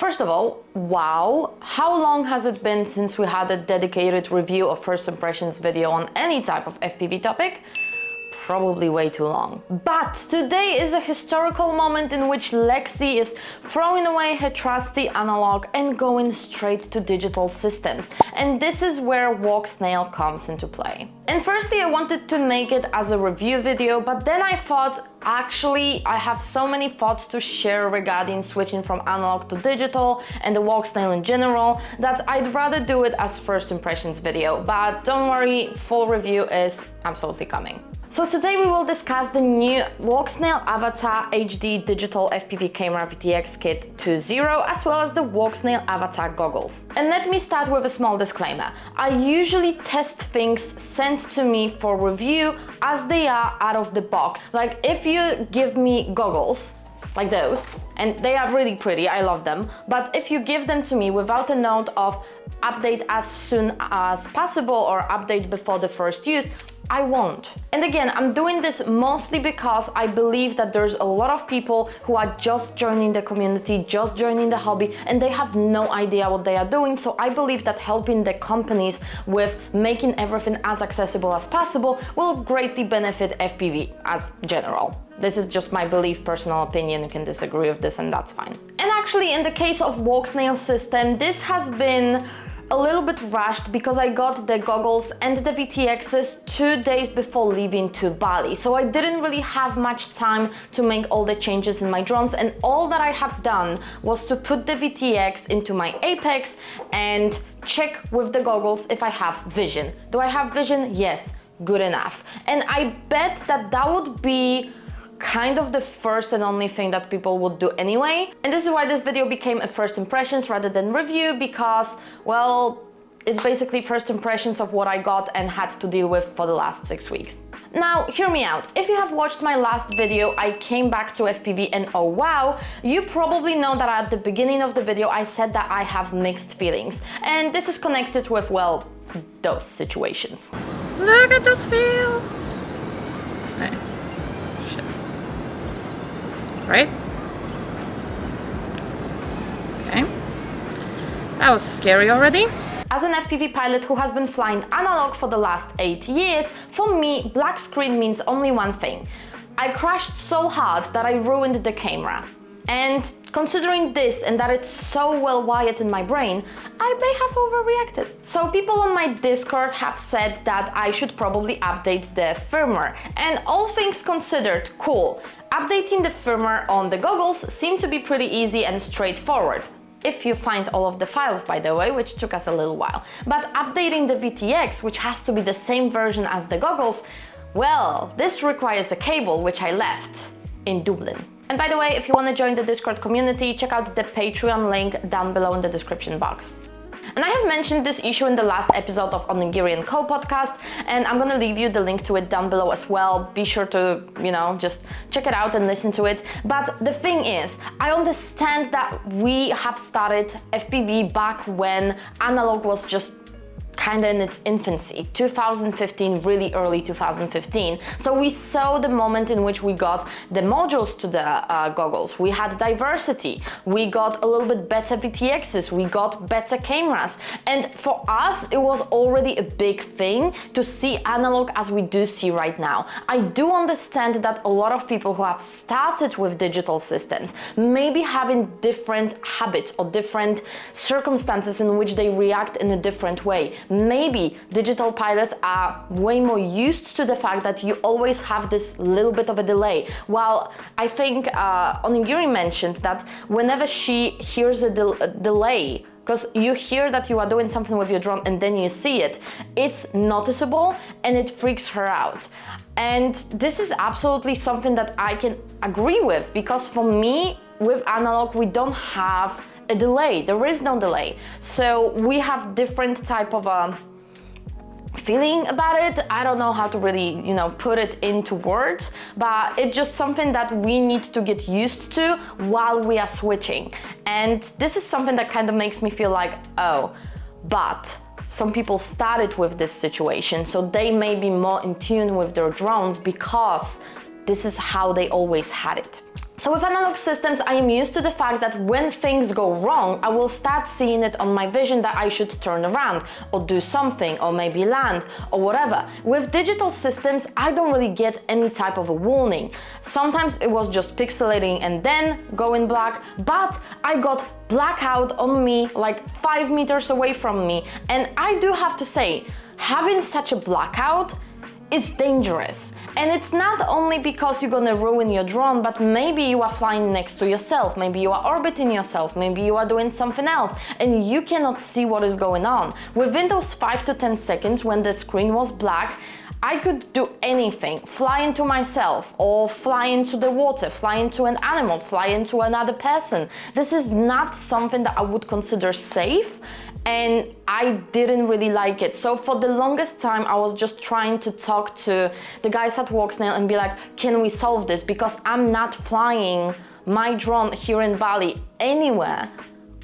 First of all, wow, how long has it been since we had a dedicated review of first impressions video on any type of FPV topic? Probably way too long. But today is a historical moment in which Lexie is throwing away her trusty analog and going straight to digital systems. And this is where Walksnail comes into play. And firstly, I wanted to make it as a review video, but then I thought, actually, I have so many thoughts to share regarding switching from analog to digital and the Walksnail in general that I'd rather do it as first impressions video. But don't worry, full review is absolutely coming. So today we will discuss the new Walksnail Avatar HD Digital FPV Camera VTX Kit 2.0 as well as the Walksnail Avatar goggles. And let me start with a small disclaimer. I usually test things sent to me for review as they are out of the box. Like if you give me goggles, like those, and they are really pretty, I love them, but if you give them to me without a note of update as soon as possible or update before the first use, I won't. And again, I'm doing this mostly because I believe that there's a lot of people who are just joining the community, just joining the hobby, and they have no idea what they are doing. So I believe that helping the companies with making everything as accessible as possible will greatly benefit FPV as general. This is just my belief, personal opinion. You can disagree with this and that's fine. And actually, in the case of Walksnail system, this has been a little bit rushed because I got the goggles and the VTXs 2 days before leaving to Bali. So I didn't really have much time to make all the changes in my drones, and all that I have done was to put the VTX into my Apex and check with the goggles if I have vision. Do I have vision? Yes, good enough. And I bet that that would be kind of the first and only thing that people would do anyway. And this is why this video became a first impressions rather than review, because, well, it's basically first impressions of what I got and had to deal with for the last 6 weeks. Now, hear me out. If you have watched my last video, I came back to FPV and oh wow, you probably know that at the beginning of the video I said that I have mixed feelings. And this is connected with, well, those situations. Look at those fields! Okay. Right? Okay. That was scary already. As an FPV pilot who has been flying analog for the last 8 years, for me, black screen means only one thing. I crashed so hard that I ruined the camera. And considering this and that it's so well wired in my brain, I may have overreacted. So people on my Discord have said that I should probably update the firmware. And all things considered, cool. Updating the firmware on the goggles seemed to be pretty easy and straightforward. If you find all of the files, by the way, which took us a little while. But updating the VTX, which has to be the same version as the goggles, well, this requires a cable, which I left in Dublin. And by the way, if you want to join the Discord community, check out the Patreon link down below in the description box. And I have mentioned this issue in the last episode of Onigiri & Co podcast, and I'm gonna leave you the link to it down below as well. Be sure to, just check it out and listen to it. But the thing is, I understand that we have started FPV back when analog was just kind of in its infancy, 2015, really early 2015. So we saw the moment in which we got the modules to the goggles. We had diversity, we got a little bit better VTXs, we got better cameras. And for us, it was already a big thing to see analog as we do see right now. I do understand that a lot of people who have started with digital systems may be having different habits or different circumstances in which they react in a different way. Maybe digital pilots are way more used to the fact that you always have this little bit of a delay. While I think Onigiri mentioned that whenever she hears a delay, because you hear that you are doing something with your drone and then you see it, it's noticeable and it freaks her out. And this is absolutely something that I can agree with, because for me, with analog, we don't have a delay. There is no delay. So we have different type of feeling about it. I don't know how to really, put it into words, but it's just something that we need to get used to while we are switching. And this is something that kind of makes me feel like, oh, but some people started with this situation, so they may be more in tune with their drones because this is how they always had it. So with analog systems, I am used to the fact that when things go wrong, I will start seeing it on my vision that I should turn around or do something or maybe land or whatever. With digital systems, I don't really get any type of a warning. Sometimes it was just pixelating and then going black, but I got blackout on me like 5 meters away from me. And I do have to say, having such a blackout is dangerous. And it's not only because you're gonna ruin your drone, but maybe you are flying next to yourself, maybe you are orbiting yourself, maybe you are doing something else and you cannot see what is going on. Within those 5 to 10 seconds when the screen was black, I could do anything, fly into myself or fly into the water, fly into an animal, fly into another person. This is not something that I would consider safe, and I didn't really like it. So for the longest time, I was just trying to talk to the guys at Walksnail and be like, can we solve this? Because I'm not flying my drone here in Bali anywhere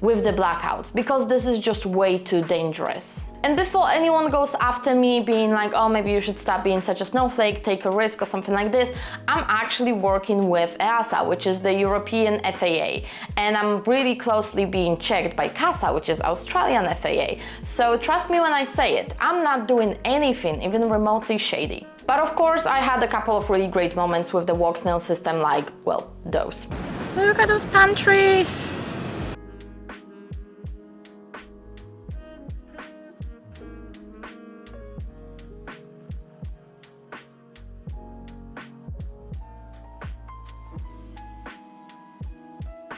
with the blackouts, because this is just way too dangerous. And before anyone goes after me being like, oh, maybe you should stop being such a snowflake, take a risk or something like this, I'm actually working with EASA, which is the European FAA, and I'm really closely being checked by CASA, which is Australian FAA. So trust me when I say it, I'm not doing anything even remotely shady. But of course, I had a couple of really great moments with the Walksnail system, like, well, those. Look at those palm trees!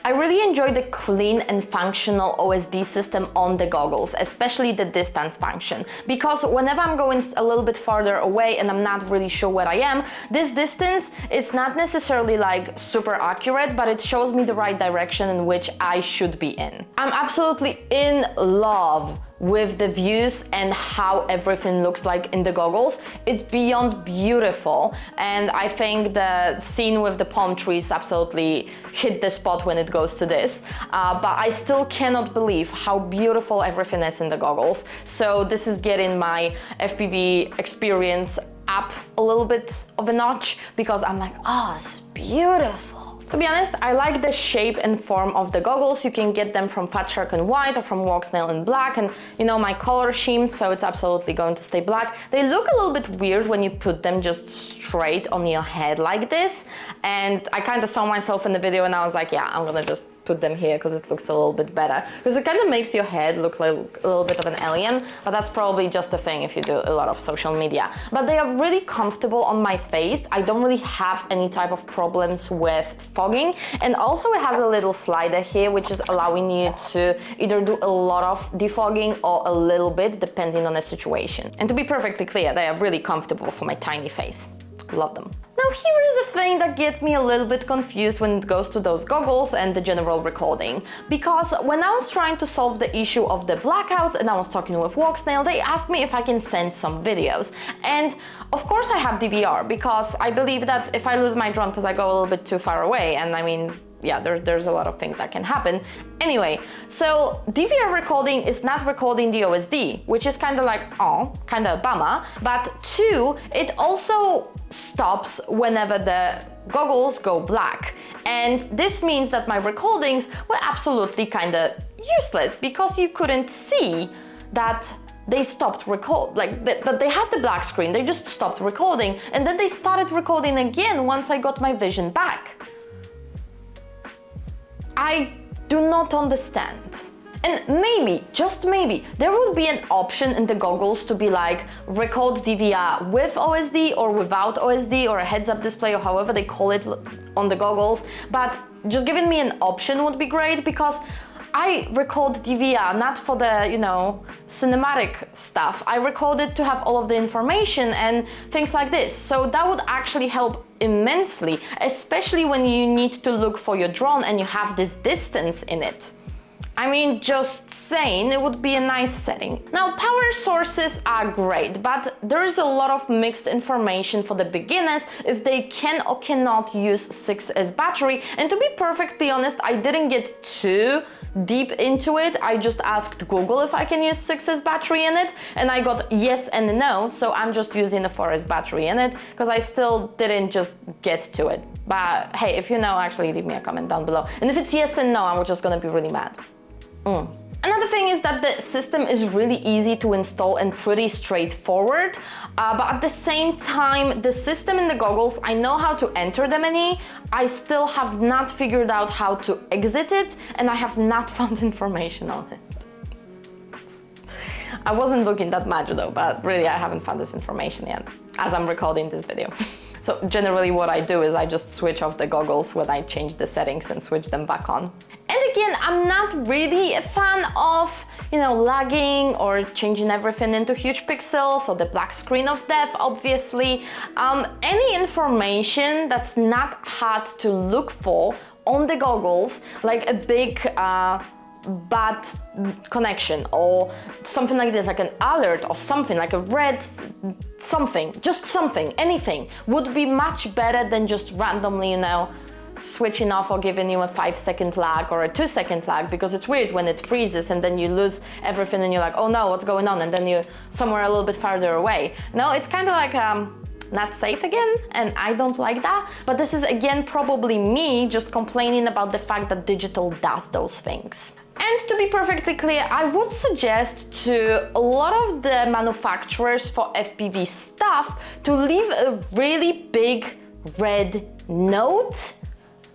I really enjoy the clean and functional OSD system on the goggles, especially the distance function, because whenever I'm going a little bit farther away and I'm not really sure where I am, this distance is not necessarily like super accurate, but it shows me the right direction in which I should be in. I'm absolutely in love with the views and how everything looks like in the goggles. It's beyond beautiful, and I think the scene with the palm trees absolutely hit the spot when it goes to this, but I still cannot believe how beautiful everything is in the goggles. So this is getting my FPV experience up a little bit of a notch, because I'm like, oh, it's beautiful. To be honest, I like the shape and form of the goggles. You can get them from Fat Shark in white or from Walksnail in black, and you know my color scheme, so it's absolutely going to stay black. They look a little bit weird when you put them just straight on your head like this, and I kind of saw myself in the video and I was like, yeah, I'm gonna just put them here because it looks a little bit better, because it kind of makes your head look like a little bit of an alien, but that's probably just a thing if you do a lot of social media. But they are really comfortable on my face. I don't really have any type of problems with fogging, and also it has a little slider here which is allowing you to either do a lot of defogging or a little bit depending on the situation. And to be perfectly clear, they are really comfortable for my tiny face. Love them. Now here is a thing that gets me a little bit confused when it goes to those goggles and the general recording, because when I was trying to solve the issue of the blackouts and I was talking with Walksnail, they asked me if I can send some videos, and of course I have DVR, because I believe that if I lose my drone because I go a little bit too far away, and I mean, yeah, there's a lot of things that can happen. Anyway, so DVR recording is not recording the OSD, which is kind of like, oh, kind of a bummer. But two, it also stops whenever the goggles go black. And this means that my recordings were absolutely kind of useless, because you couldn't see that they stopped that they had the black screen, they just stopped recording, and then they started recording again once I got my vision back. I do not understand. And maybe, just maybe, there would be an option in the goggles to be like record DVR with OSD or without OSD, or a heads-up display, or however they call it on the goggles. But just giving me an option would be great, because I record DVR not for the, you know, cinematic stuff. I record it to have all of the information and things like this. So that would actually help immensely, especially when you need to look for your drone and you have this distance in it. I mean, just saying, it would be a nice setting. Now, power sources are great, but there is a lot of mixed information for the beginners if they can or cannot use 6S battery. And to be perfectly honest, I didn't get too deep into it, I just asked Google if I can use 6S battery in it, and I got yes and no, so I'm just using the 4S battery in it, because I still didn't just get to it. But hey, if you know, actually leave me a comment down below. And if it's yes and no, I'm just gonna be really mad. Another thing is that the system is really easy to install and pretty straightforward, but at the same time, the system in the goggles, I know how to enter the menu, I still have not figured out how to exit it, and I have not found information on it. I wasn't looking that much though, but really I haven't found this information yet, as I'm recording this video. So generally what I do is I just switch off the goggles when I change the settings and switch them back on. And again, I'm not really a fan of, you know, lagging or changing everything into huge pixels or the black screen of death, obviously. Any information that's not hard to look for on the goggles, like a big bad connection or something like this, like an alert or something, like a red something, just something, anything, would be much better than just randomly, you know, switching off or giving you a 5-second lag or a 2-second lag, because it's weird when it freezes and then you lose everything and you're like, oh no, what's going on? And then you're somewhere a little bit farther away. No, it's kind of like not safe again, and I don't like that. But this is again probably me just complaining about the fact that digital does those things. And to be perfectly clear, I would suggest to a lot of the manufacturers for FPV stuff to leave a really big red note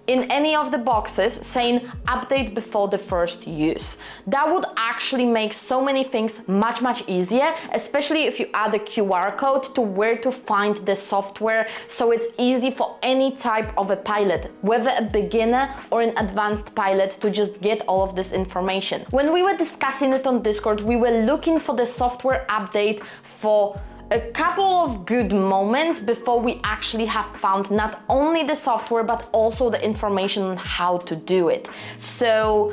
in any of the boxes saying update before the first use. That would actually make so many things much easier, especially if you add a QR code to where to find the software, so it's easy for any type of a pilot, whether a beginner or an advanced pilot, to just get all of this information. When we were discussing it on Discord, we were looking for the software update for a couple of good moments before we actually have found not only the software but also the information on how to do it. So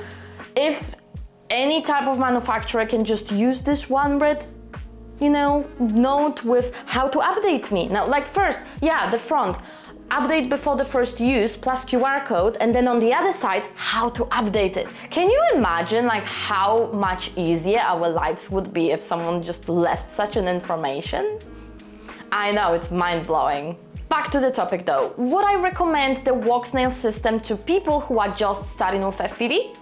if any type of manufacturer can just use this one red, you know, note with how to update me. Now, like first, yeah, the front, update before the first use plus QR code, and then on the other side, how to update it. Can you imagine like how much easier our lives would be if someone just left such an information? I know, it's mind-blowing. Back to the topic though. Would I recommend the Walksnail system to people who are just starting with FPV?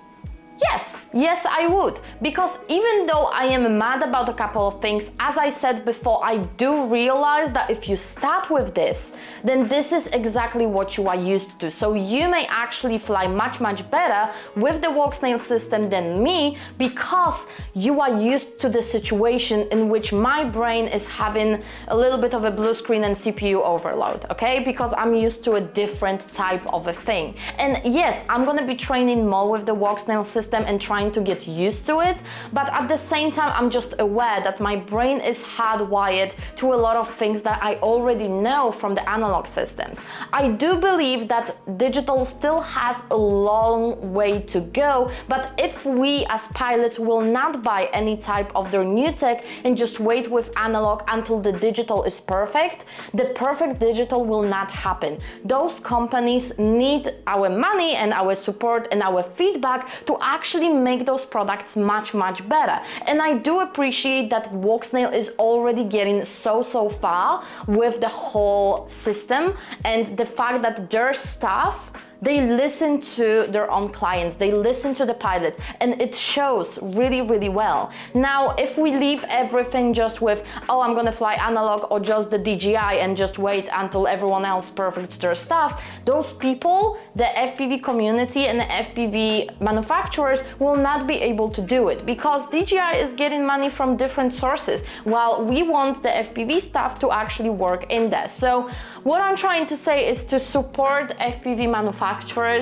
Yes, I would, because even though I am mad about a couple of things, as I said before, I do realize that if you start with this, then this is exactly what you are used to. So you may actually fly much better with the Walksnail system than me, because you are used to the situation in which my brain is having a little bit of a blue screen and CPU overload, okay? Because I'm used to a different type of a thing. And yes, I'm gonna be training more with the Walksnail system and trying to get used to it, but at the same time I'm just aware that my brain is hardwired to a lot of things that I already know from the analog systems. I do believe that digital still has a long way to go, but if we as pilots will not buy any type of their new tech and just wait with analog until the digital is perfect, the perfect digital will not happen. Those companies need our money and our support and our feedback to actually make those products much better. And I do appreciate that Walksnail is already getting so far with the whole system, and the fact that their staff, they listen to their own clients, they listen to the pilots, and it shows really well. Now, if we leave everything just with, oh, I'm gonna fly analog or just the DJI and just wait until everyone else perfects their stuff, those people, the FPV community and the FPV manufacturers will not be able to do it, because DJI is getting money from different sources, while we want the FPV stuff to actually work in there. So what I'm trying to say is to support FPV manufacturers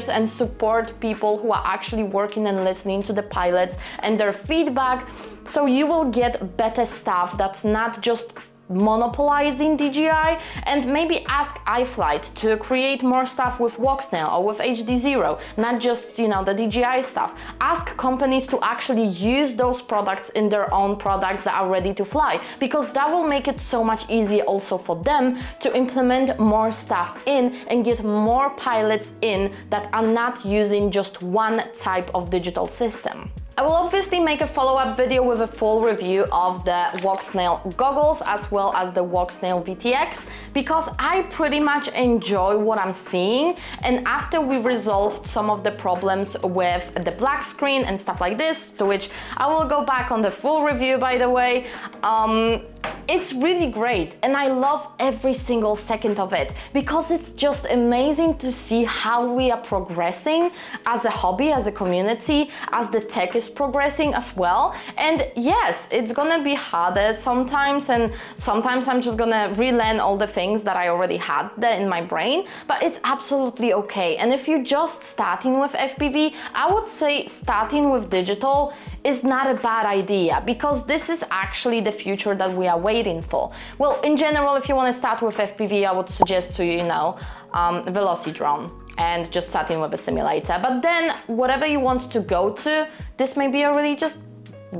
and support people who are actually working and listening to the pilots and their feedback, so you will get better stuff that's not just monopolizing DJI, and maybe ask iFlight to create more stuff with Walksnail or with HD0, not just, you know, the DJI stuff. Ask companies to actually use those products in their own products that are ready to fly, because that will make it so much easier also for them to implement more stuff in and get more pilots in that are not using just one type of digital system. I will obviously make a follow-up video with a full review of the Walksnail goggles as well as the Walksnail VTX, because I pretty much enjoy what I'm seeing, and after we resolved some of the problems with the black screen and stuff like this, to which I will go back on the full review by the way, it's really great and I love every single second of it, because it's just amazing to see how we are progressing as a hobby, as a community, as the tech is progressing as well. And yes, it's gonna be harder sometimes, and sometimes I'm just gonna relearn all the things that I already had there in my brain, but it's absolutely okay. And if you're just starting with FPV, I would say starting with digital is not a bad idea, because this is actually the future that we are waiting for. Well, in general, if you want to start with FPV, I would suggest to you, Velocidrone and just starting with a simulator. But then whatever you want to go to, this may be a really just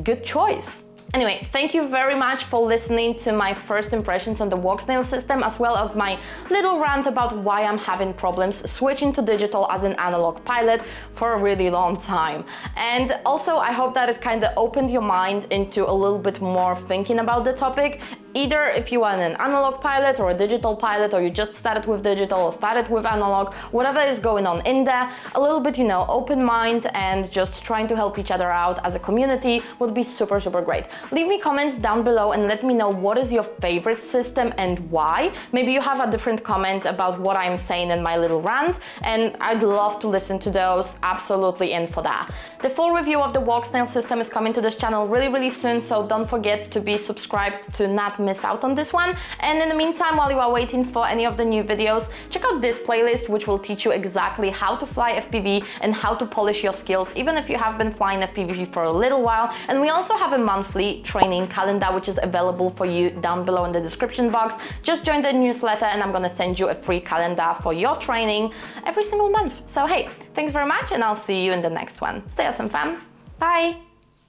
good choice. Anyway, thank you very much for listening to my first impressions on the Walksnail system, as well as my little rant about why I'm having problems switching to digital as an analog pilot for a really long time. And also, I hope that it kind of opened your mind into a little bit more thinking about the topic. Either if you are an analog pilot or a digital pilot, or you just started with digital or started with analog, whatever is going on in there, a little bit, open mind and just trying to help each other out as a community would be super, super great. Leave me comments down below and let me know what is your favorite system and why. Maybe you have a different comment about what I'm saying in my little rant, and I'd love to listen to those. Absolutely in for that. The full review of the Walksnail system is coming to this channel really, really soon, so don't forget to be subscribed to not miss out on this one. And in the meantime, while you are waiting for any of the new videos, check out this playlist, which will teach you exactly how to fly FPV and how to polish your skills, even if you have been flying FPV for a little while. And we also have a monthly training calendar, which is available for you down below in the description box. Just join the newsletter and I'm gonna send you a free calendar for your training every single month. So hey, thanks very much, and I'll see you in the next one. Stay awesome, fam. Bye.